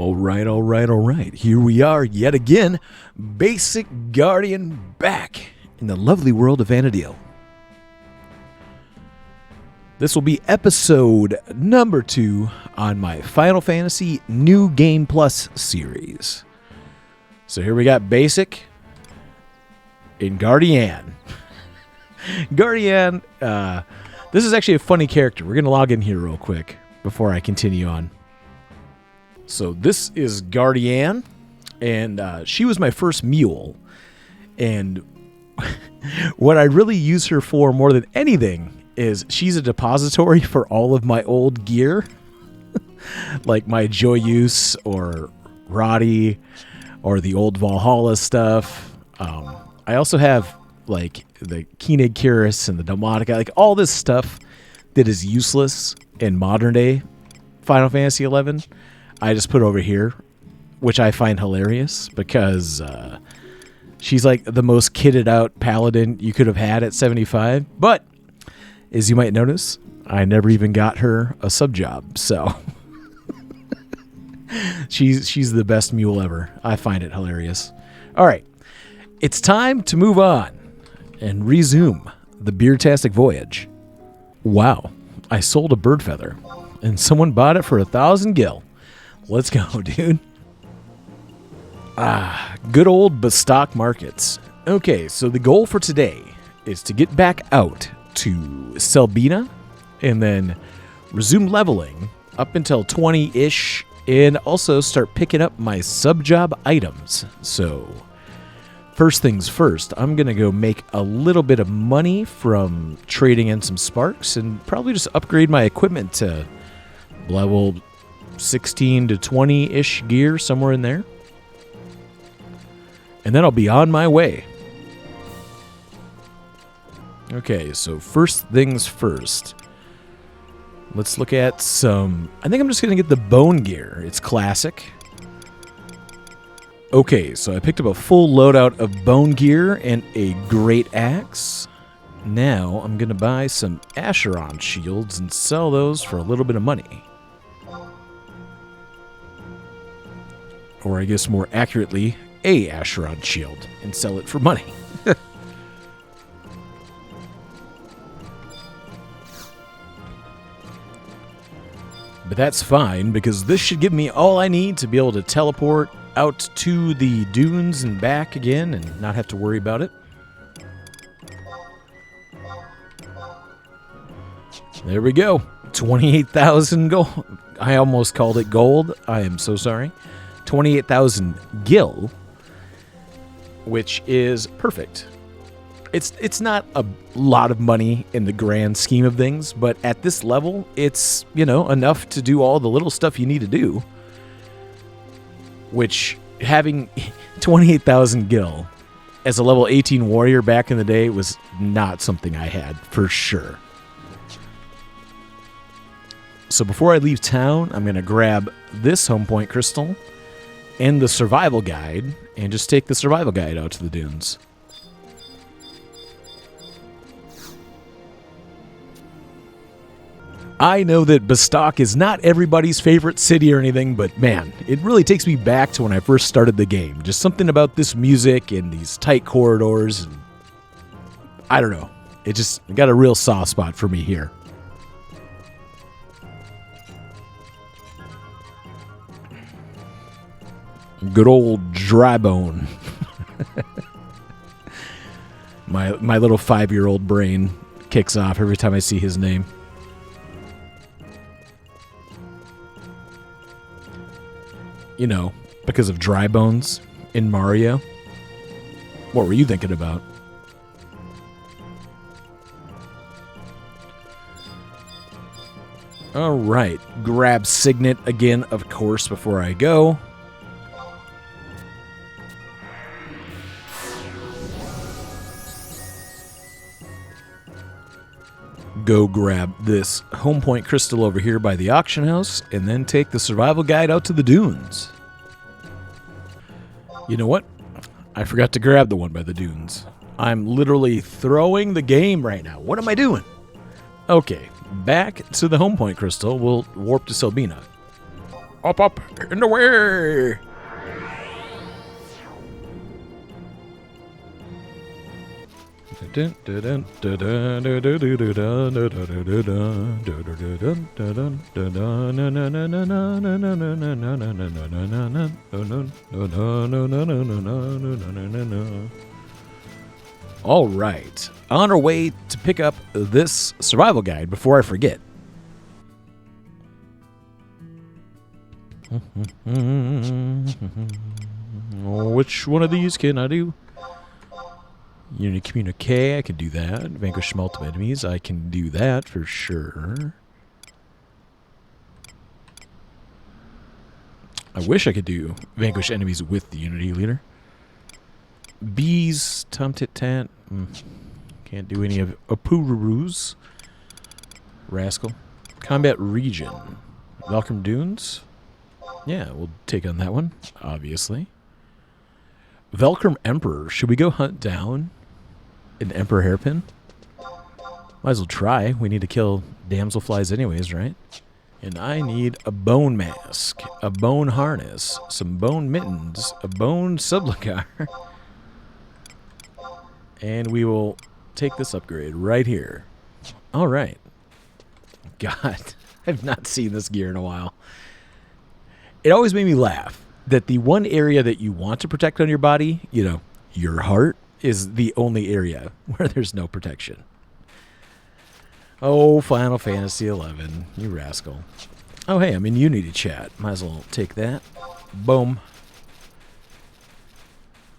All right, all right, all right. Here we are yet again, Basic Guardian back in the lovely world of Vanadil. This will be episode number 2 on my Final Fantasy New Game Plus series. So here we got Basic and Guardian. Guardian, this is actually a funny character. We're going to log in here real quick before I continue on. So this is Guardian, and she was my first mule. And what I really use her for more than anything is she's a depository for all of my old gear. Like my Joyous or Roddy or the old Valhalla stuff. I also have like the Koenig Cuirass and the Demonica, like all this stuff that is useless in modern day Final Fantasy XI. I just put over here, which I find hilarious because she's like the most kitted out paladin you could have had at 75. But as you might notice, I never even got her a Subjob, so she's the best mule ever. I find it hilarious. All right, it's time to move on and resume the Beardtastic voyage. Wow, I sold a bird feather, and someone bought it for 1,000 gil. Let's go, dude. Good old Beardtastic markets. Okay, so the goal for today is to get back out to Selbina and then resume leveling up until 20-ish and also start picking up my Subjob items. So first things first, I'm going to go make a little bit of money from trading in some sparks and probably just upgrade my equipment to level 16 to 20-ish gear, somewhere in there. And then I'll be on my way. Okay, so first things first. Let's look at some... I think I'm just going to get the bone gear. It's classic. Okay, so I picked up a full loadout of bone gear and a great axe. Now I'm going to buy some Acheron shields and sell those for a little bit of money. Or I guess more accurately, a Acheron shield and sell it for money. But that's fine, because this should give me all I need to be able to teleport out to the dunes and back again and not have to worry about it. There we go. 28,000 gold. I almost called it gold. I am so sorry. 28,000 gil, which is perfect. It's not a lot of money in the grand scheme of things, but at this level, it's, you know, enough to do all the little stuff you need to do. Which, having 28,000 gil as a level 18 warrior back in the day was not something I had, for sure. So before I leave town, I'm going to grab this home point crystal and the survival guide, and just take the survival guide out to the dunes. I know that Beardtastic is not everybody's favorite city or anything, but man, it really takes me back to when I first started the game. Just something about this music and these tight corridors, and I don't know. It just got a real soft spot for me here. Good old Drybone. My little 5-year-old brain kicks off every time I see his name. You know, because of dry bones in Mario. What were you thinking about? All right, grab Signet again, of course, before I go. Go grab this home point crystal over here by the auction house, and then take the survival guide out to the dunes. You know what? I forgot to grab the one by the dunes. I'm literally throwing the game right now. What am I doing? Okay, back to the home point crystal. We'll warp to Selbina. Up, in the way! All right, on our way to pick up this survival guide before I forget. Which one of these can I do? Unity Communique, I can do that. Vanquish multiple enemies, I can do that for sure. I wish I could do vanquish enemies with the Unity leader. Bees, Tum Tit Tat. Can't do any of Apururu's. Rascal. Combat region. Valkurm Dunes. Yeah, we'll take on that one, obviously. Valkurm Emperor. Should we go hunt down an Emperor hairpin? Might as well try. We need to kill damselflies anyways, right? And I need a bone mask, a bone harness, some bone mittens, a bone sublicar. And we will take this upgrade right here. All right. God, I've not seen this gear in a while. It always made me laugh that the one area that you want to protect on your body, you know, your heart, is the only area where there's no protection. Oh, Final Fantasy XI, you rascal. Oh, hey, I'm in Unity chat. Might as well take that. Boom.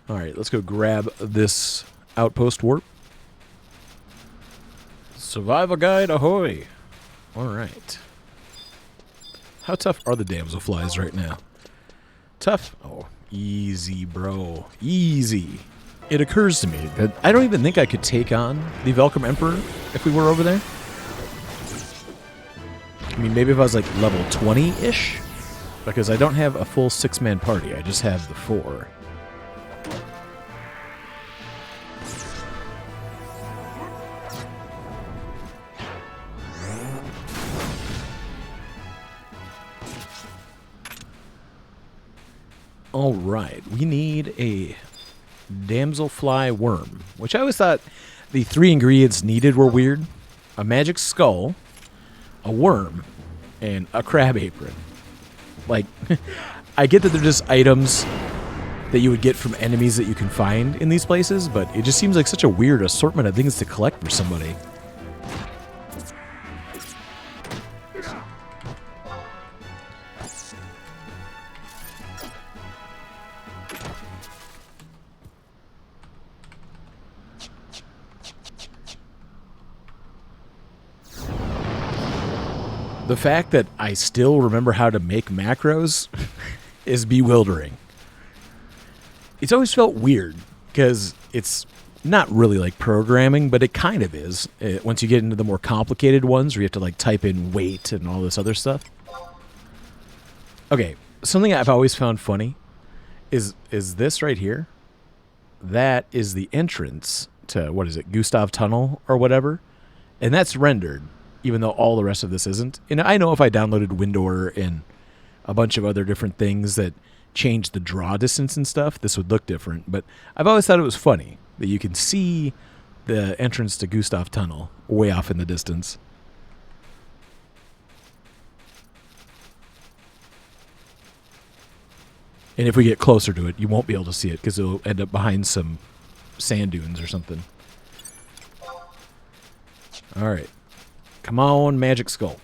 All right, let's go grab this outpost warp. Survival guide, ahoy. All right. How tough are the damselflies right now? Tough? Oh, easy, bro. Easy. It occurs to me that I don't even think I could take on the Valkurm Emperor if we were over there. I mean, maybe if I was like level 20-ish, because I don't have a full 6-man party. I just have the 4. All right, we need a damselfly worm, which I always thought the 3 ingredients needed were weird. A magic skull, a worm, and a crab apron. Like, I get that they're just items that you would get from enemies that you can find in these places, but it just seems like such a weird assortment of things to collect for somebody. The fact that I still remember how to make macros is bewildering. It's always felt weird, because it's not really like programming, but it kind of is. Once you get into the more complicated ones where you have to like type in weight and all this other stuff. Okay, something I've always found funny is this right here. That is the entrance to, what is it, Gustav Tunnel or whatever. And that's rendered, even though all the rest of this isn't. And I know if I downloaded Windor and a bunch of other different things that change the draw distance and stuff, this would look different. But I've always thought it was funny that you can see the entrance to Gustav Tunnel way off in the distance. And if we get closer to it, you won't be able to see it because it'll end up behind some sand dunes or something. All right. Come on, Magic Skull.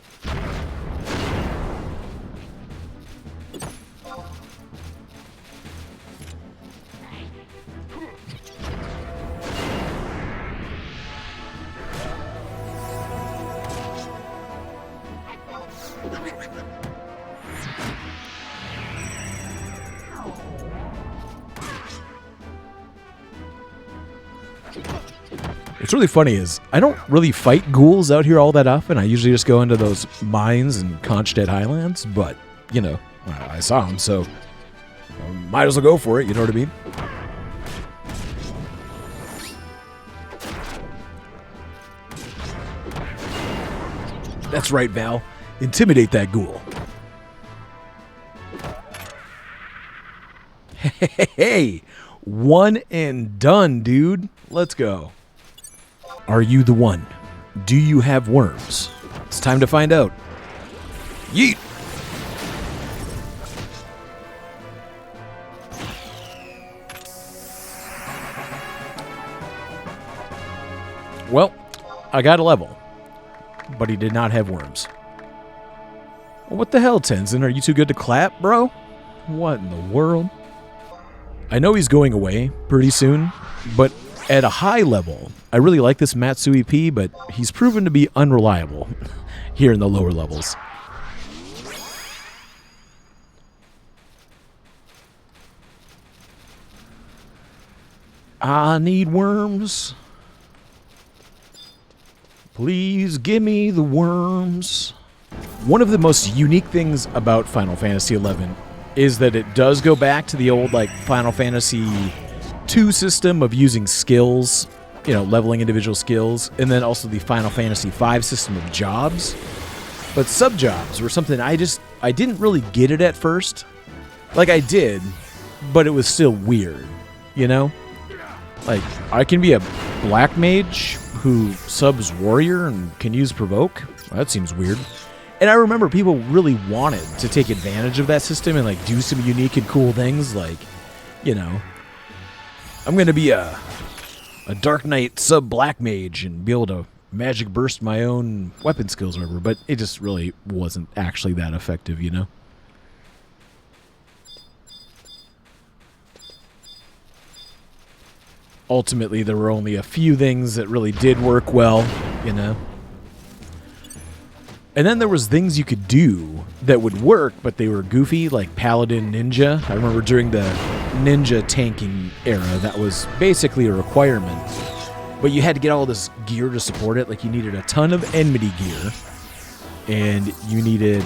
What's really funny is I don't really fight ghouls out here all that often. I usually just go into those mines in Conchstead Highlands, but, you know, I saw them, so might as well go for it, you know what I mean? That's right, Val. Intimidate that ghoul. Hey, one and done, dude. Let's go. Are you the one? Do you have worms? It's time to find out. Yeet! Well, I got a level, but he did not have worms. Well, what the hell, Tenzin? Are you too good to clap, bro? What in the world? I know he's going away pretty soon, but at a high level, I really like this Matsui P, but he's proven to be unreliable here in the lower levels. I need worms. Please give me the worms. One of the most unique things about Final Fantasy XI is that it does go back to the old like Final Fantasy II system of using skills, you know, leveling individual skills, and then also the Final Fantasy V system of jobs. But subjobs were something I didn't really get it at first. Like I did, but it was still weird, you know? Like, I can be a black mage who subs warrior and can use provoke. Well, that seems weird. And I remember people really wanted to take advantage of that system and like do some unique and cool things, like, you know, I'm going to be a Dark Knight sub black mage and be able to magic burst my own weapon skills or whatever, but it just really wasn't actually that effective, you know? Ultimately, there were only a few things that really did work well, you know? And then there was things you could do that would work, but they were goofy, like Paladin Ninja. I remember during the ninja tanking era, that was basically a requirement. But you had to get all this gear to support it. Like, you needed a ton of enmity gear, and you needed,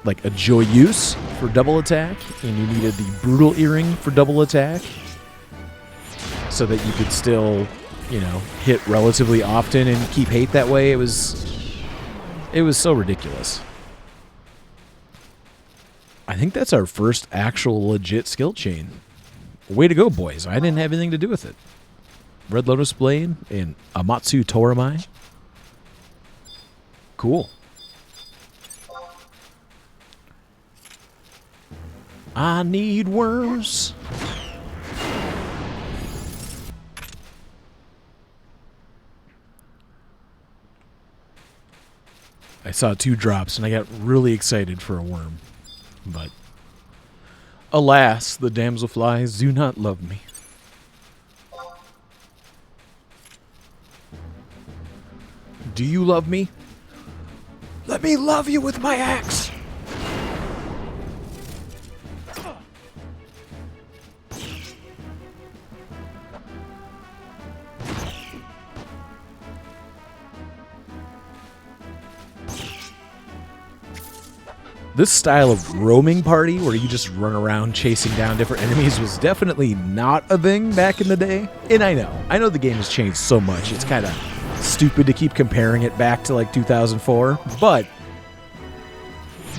like, a Joyeuse for double attack, and you needed the Brutal Earring for double attack, so that you could still, you know, hit relatively often and keep hate that way. It was so ridiculous. I think that's our first actual legit skill chain. Way to go, boys. I didn't have anything to do with it. Red Lotus Blade and Amatsu Toramai. Cool. I need worms. I saw 2 drops, and I got really excited for a worm. But, alas, the damselflies do not love me. Do you love me? Let me love you with my axe! This style of roaming party, where you just run around chasing down different enemies, was definitely not a thing back in the day. And I know the game has changed so much, it's kind of stupid to keep comparing it back to like 2004, but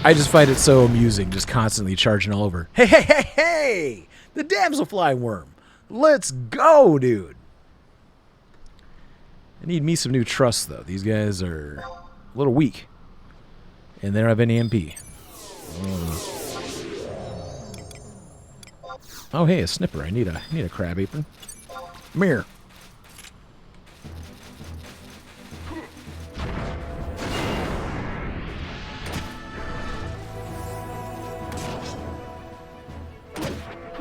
I just find it so amusing, just constantly charging all over. Hey, hey, hey, hey! The damselfly worm! Let's go, dude! I need me some new trusts, though. These guys are a little weak, and they don't have any MP. Oh, hey, a snipper. I need a crab apron. Come here.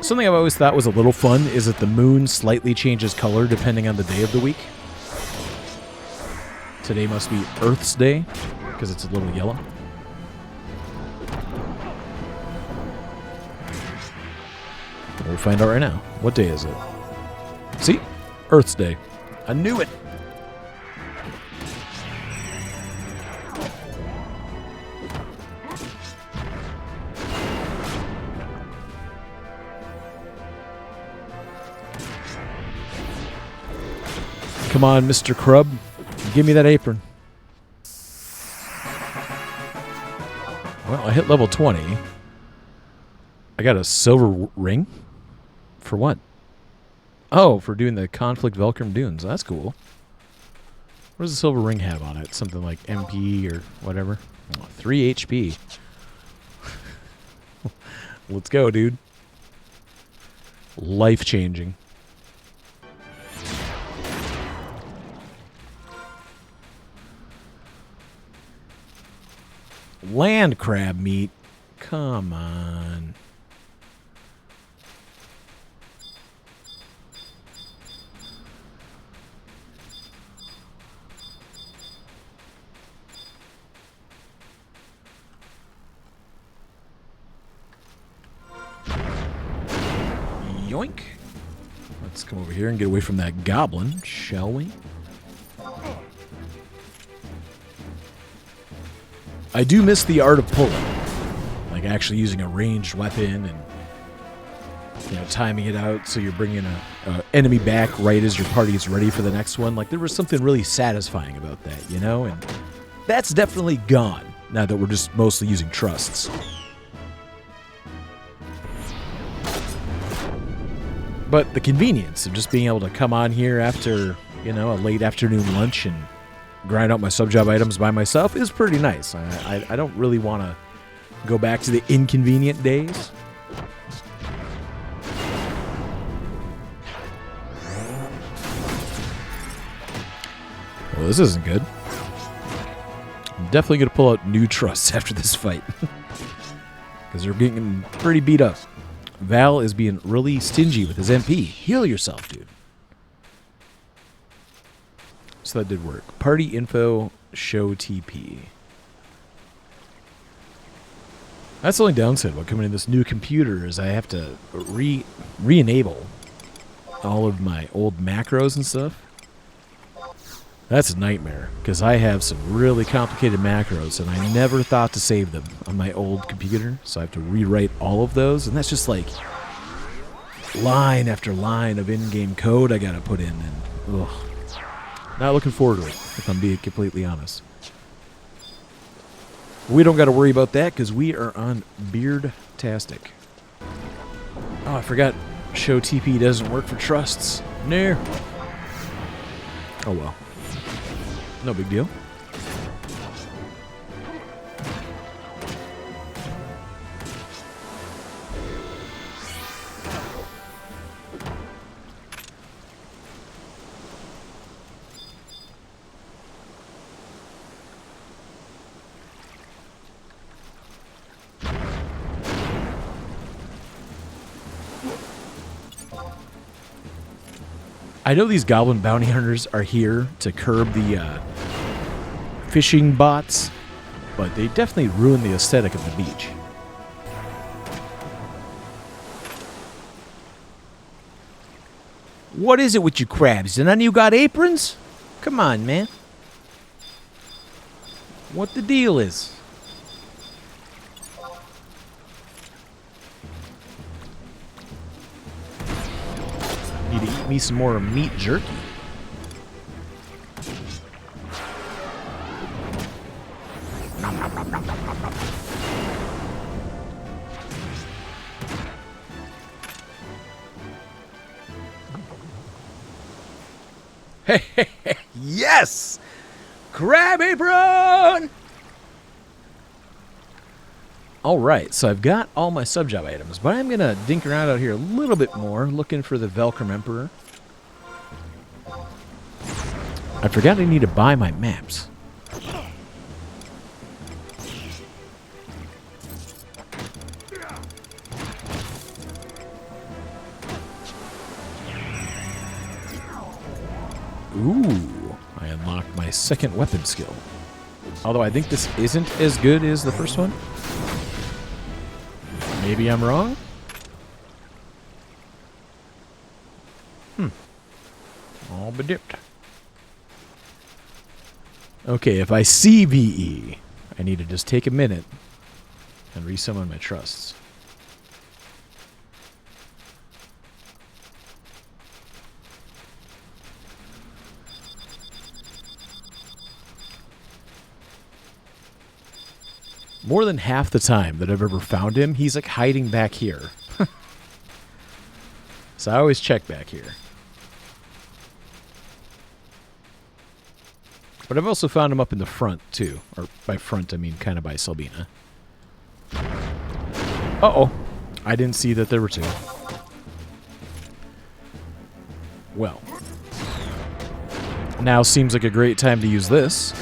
Something I've always thought was a little fun is that the moon slightly changes color depending on the day of the week. Today must be Earth's Day, because it's a little yellow. We'll find out right now. What day is it? See? Earth's Day. I knew it! Come on, Mr. Crub. Give me that apron. Well, I hit level 20. I got a silver ring. For what? Oh, for doing the Conflict Valkurm Dunes. That's cool. What does the silver ring have on it? Something like MP or whatever. Oh, 3 HP. Let's go, dude. Life-changing. Land crab meat. Come on. Yoink. Let's come over here and get away from that goblin, shall we? I do miss the art of pulling. Like actually using a ranged weapon and, you know, timing it out so you're bringing a enemy back right as your party is ready for the next one. Like there was something really satisfying about that, you know? And that's definitely gone now that we're just mostly using trusts. But the convenience of just being able to come on here after, you know, a late afternoon lunch and grind out my sub-job items by myself is pretty nice. I don't really want to go back to the inconvenient days. Well, this isn't good. I'm definitely going to pull out new trusts after this fight. Because they're getting pretty beat up. Val is being really stingy with his MP. Heal yourself, dude. So that did work. Party info, show TP. That's the only downside about coming in this new computer is I have to re-enable all of my old macros and stuff. That's a nightmare, because I have some really complicated macros, and I never thought to save them on my old computer, so I have to rewrite all of those, and that's just like line after line of in-game code I gotta put in, and ugh. Not looking forward to it, if I'm being completely honest. We don't gotta worry about that, because we are on Beardtastic. Oh, I forgot show TP doesn't work for trusts. No. Oh well. No big deal. I know these goblin bounty hunters are here to curb the fishing bots, but they definitely ruin the aesthetic of the beach. What is it with you crabs? None of you got aprons? Come on, man. What the deal is? Need to eat me some more meat jerky. Yes! Crab apron! Alright, so I've got all my sub-job items, but I'm going to dink around out here a little bit more, looking for the Valkurm Emperor. I forgot I need to buy my maps. Ooh, I unlocked my second weapon skill. Although I think this isn't as good as the first one. Maybe I'm wrong? All but dipped. Okay, if I see VE, I need to just take a minute and resummon my trusts. More than half the time that I've ever found him, he's like hiding back here. So I always check back here. But I've also found them up in the front, too. Or by front, I mean kind of by Selbina. Uh-oh. I didn't see that there were two. Well. Now seems like a great time to use this.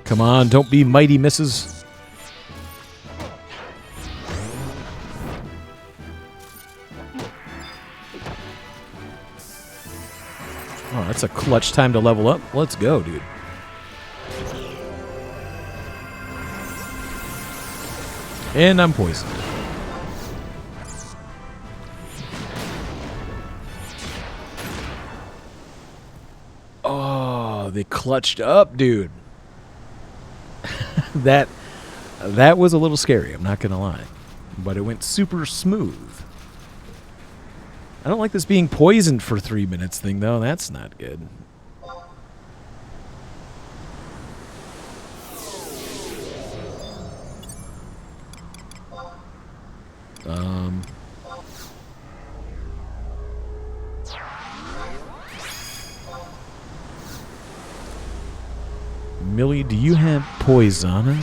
Come on, don't be mighty misses. Oh, that's a clutch time to level up. Let's go, dude. And I'm poisoned. Oh, they clutched up, dude. That was a little scary, I'm not gonna lie. But it went super smooth. I don't like this being poisoned for 3 minutes thing, though. That's not good. Millie, do you have Poisona,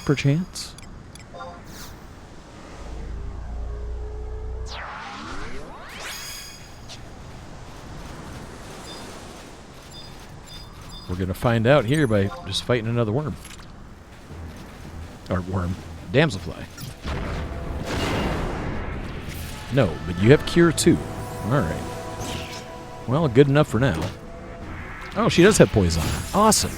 perchance? We're going to find out here by just fighting another worm. Or worm. Damselfly. No, but you have Cure too. Alright. Well, good enough for now. Oh, she does have Poison. Awesome.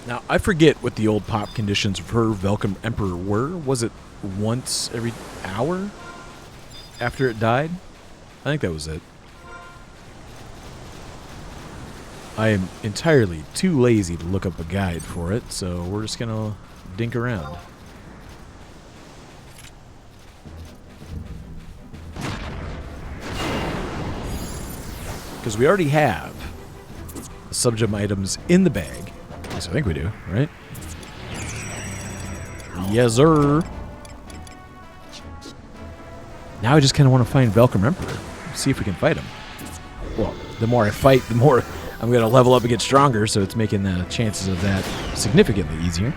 Now, I forget what the old pop conditions for Valkurm Emperor were. Was it once every hour after it died? I think that was it. I am entirely too lazy to look up a guide for it, so we're just going to dink around. Because we already have the Subjob items in the bag. At least I think we do, right? Yes, sir. Now I just kind of want to find Valkurm Emperor. See if we can fight him. Well, the more I fight, the more I'm going to level up and get stronger, so it's making the chances of that significantly easier.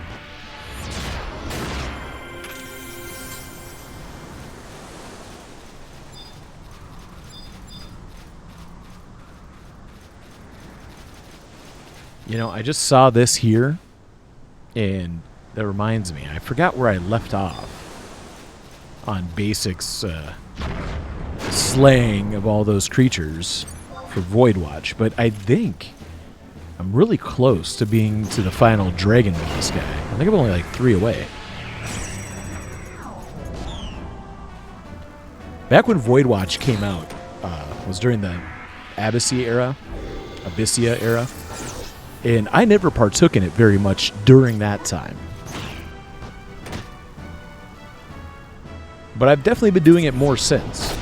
You know, I just saw this here, and that reminds me. I forgot where I left off on Basic's slaying of all those creatures for Void Watch, but I think I'm really close to being to the final Dragon Boss guy. I think I'm only like 3 away. Back when Void Watch came out, was during the Abyssia era. And I never partook in it very much during that time. But I've definitely been doing it more since.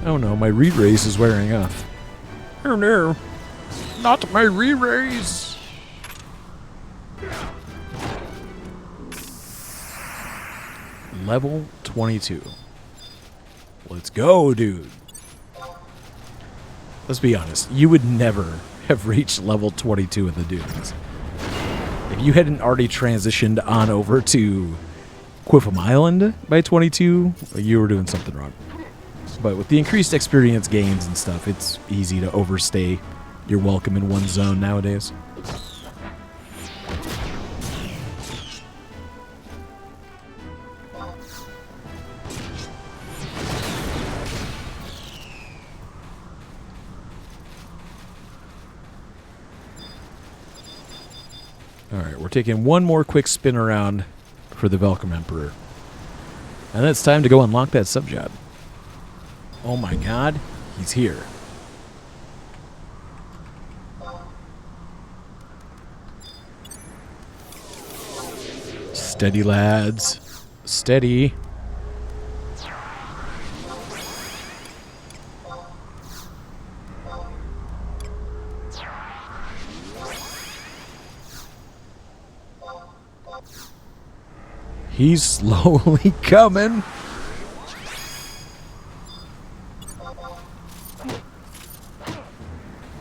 Oh no, my re-raise is wearing off. Oh no, not my re-raise. Level 22. Let's go, dude. Let's be honest, you would never have reached level 22 in the dunes if you hadn't already transitioned on over to Quiffum Island by 22. You were doing something wrong. But with the increased experience gains and stuff, it's easy to overstay your welcome in one zone nowadays. Alright, we're taking one more quick spin around for the Valkurm Emperor. And then it's time to go unlock that Subjob. Oh my god, he's here. Steady, lads. Steady. He's slowly coming.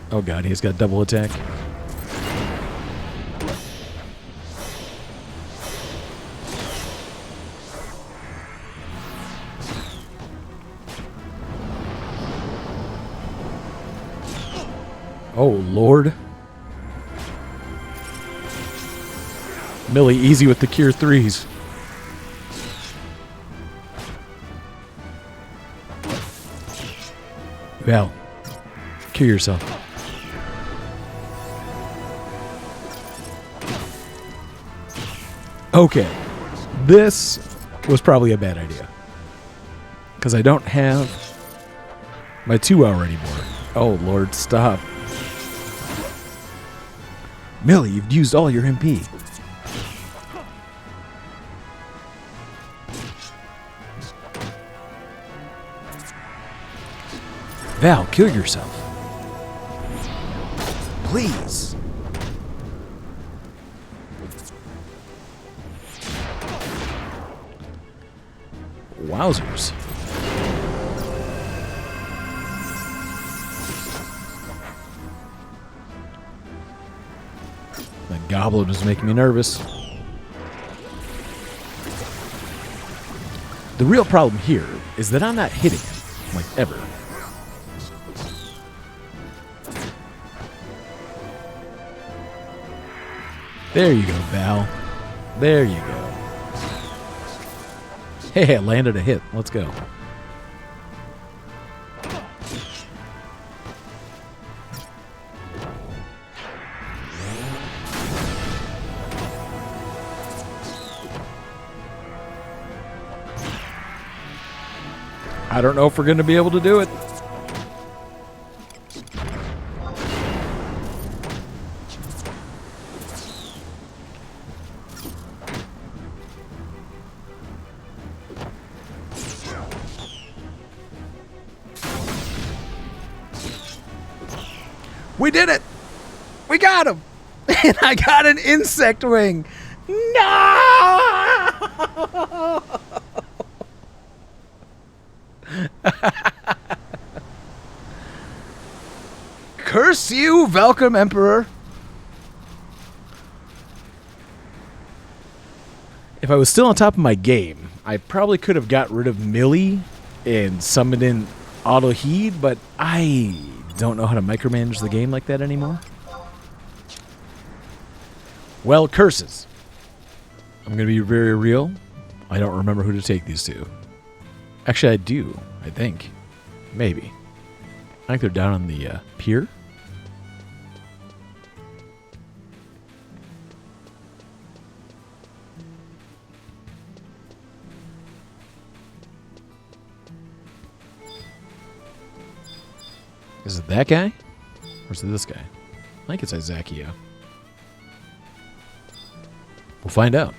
Oh god, he's got double attack. Oh lord. Millie, easy with the cure 3s. Val, cure yourself. Okay, this was probably a bad idea. Because I don't have my 2-hour anymore. Oh lord, stop. Millie, you've used all your MP. Val, kill yourself. Please. Wowzers. That goblin was making me nervous. The real problem here is that I'm not hitting him, like ever. There you go, Val. There you go. Hey, I landed a hit. Let's go. I don't know if we're going to be able to do it. We did it! We got him! And I got an insect wing! No! Curse you, Valkurm Emperor! If I was still on top of my game, I probably could have got rid of Millie and summoned in Auto Heed, but I don't know how to micromanage the game like that anymore. Well, curses. I'm going to be very real. I don't remember who to take these to. Actually, I do, I think. Maybe. I think they're down on the pier. Is it that guy? Or is it this guy? I think it's Isaacia. We'll find out.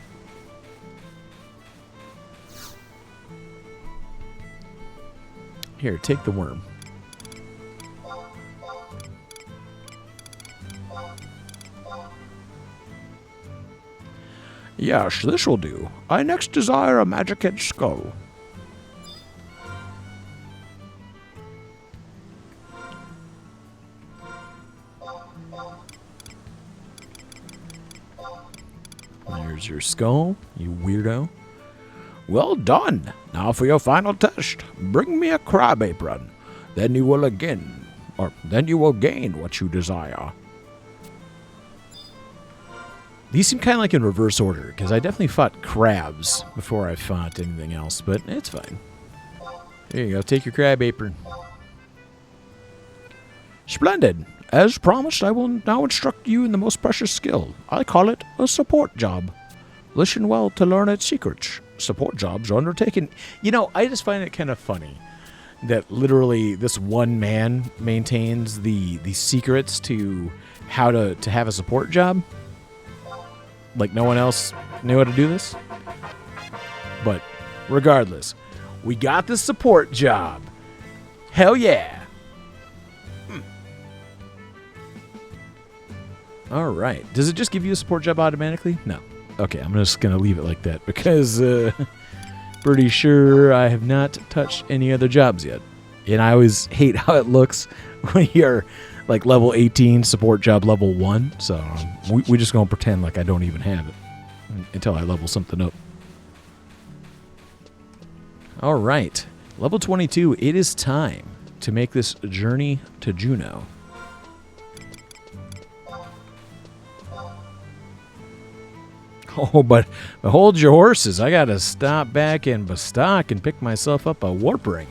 Here, take the worm. Yes, this will do. I next desire a magic-edged skull. There's your skull, you weirdo. Well done. Now for your final test. Bring me a crab apron. Then you will gain what you desire. These seem kind of like in reverse order, because I definitely fought crabs before I fought anything else, but it's fine. There you go, take your crab apron. Splendid. As promised, I will now instruct you in the most precious skill. I call it a support job. Listen well to learn its secrets. Support jobs are undertaken. You know, I just find it kind of funny that literally this one man maintains the secrets to how to have a support job. Like no one else knew how to do this. But regardless, we got the support job. Hell yeah. All right. Does it just give you a support job automatically? No. Okay, I'm just going to leave it like that because pretty sure I have not touched any other jobs yet. And I always hate how it looks when you're like level 18, support job level 1. So we just going to pretend like I don't even have it until I level something up. All right, level 22, it is time to make this journey to Juno. Oh, but hold your horses. I got to stop back in Beardtastic and pick myself up a warp ring.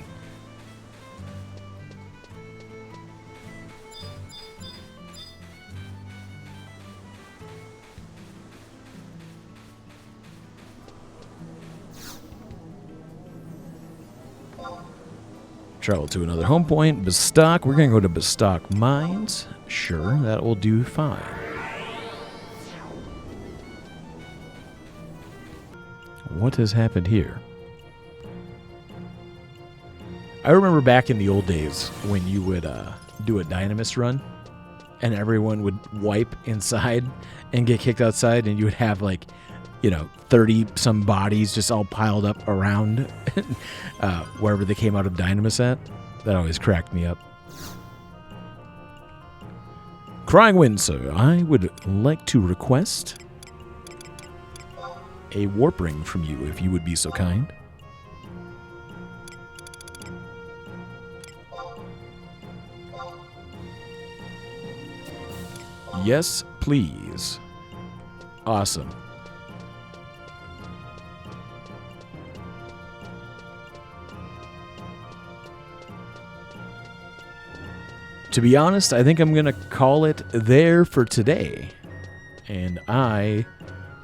Travel to another home point, Beardtastic. We're going to go to Beardtastic Mines. Sure, that will do fine. What has happened here? I remember back in the old days when you would do a Dynamis run and everyone would wipe inside and get kicked outside, and you would have like, 30 some bodies just all piled up around wherever they came out of Dynamis at. That always cracked me up. Crying Wind, sir, I would like to request a warp ring from you, if you would be so kind. Yes, please. Awesome. To be honest, I think I'm going to call it there for today. And I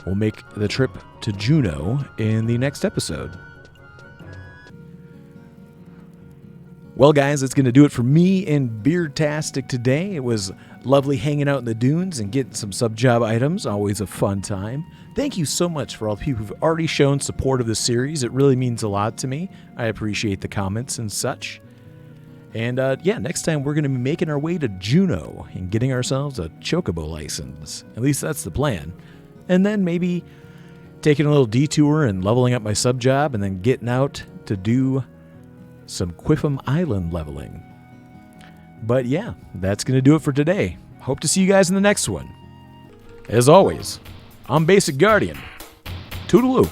will make the trip to Juno in the next episode. Well, guys, that's going to do it for me and Beardtastic today. It was lovely hanging out in the dunes and getting some sub-job items. Always a fun time. Thank you so much for all the people who've already shown support of this series. It really means a lot to me. I appreciate the comments and such. And yeah, next time we're going to be making our way to Juno and getting ourselves a Chocobo license. At least that's the plan. And then maybe taking a little detour and leveling up my sub-job and then getting out to do some Quiffum Island leveling. But yeah, that's going to do it for today. Hope to see you guys in the next one. As always, I'm Basic Guardian. Toodaloo.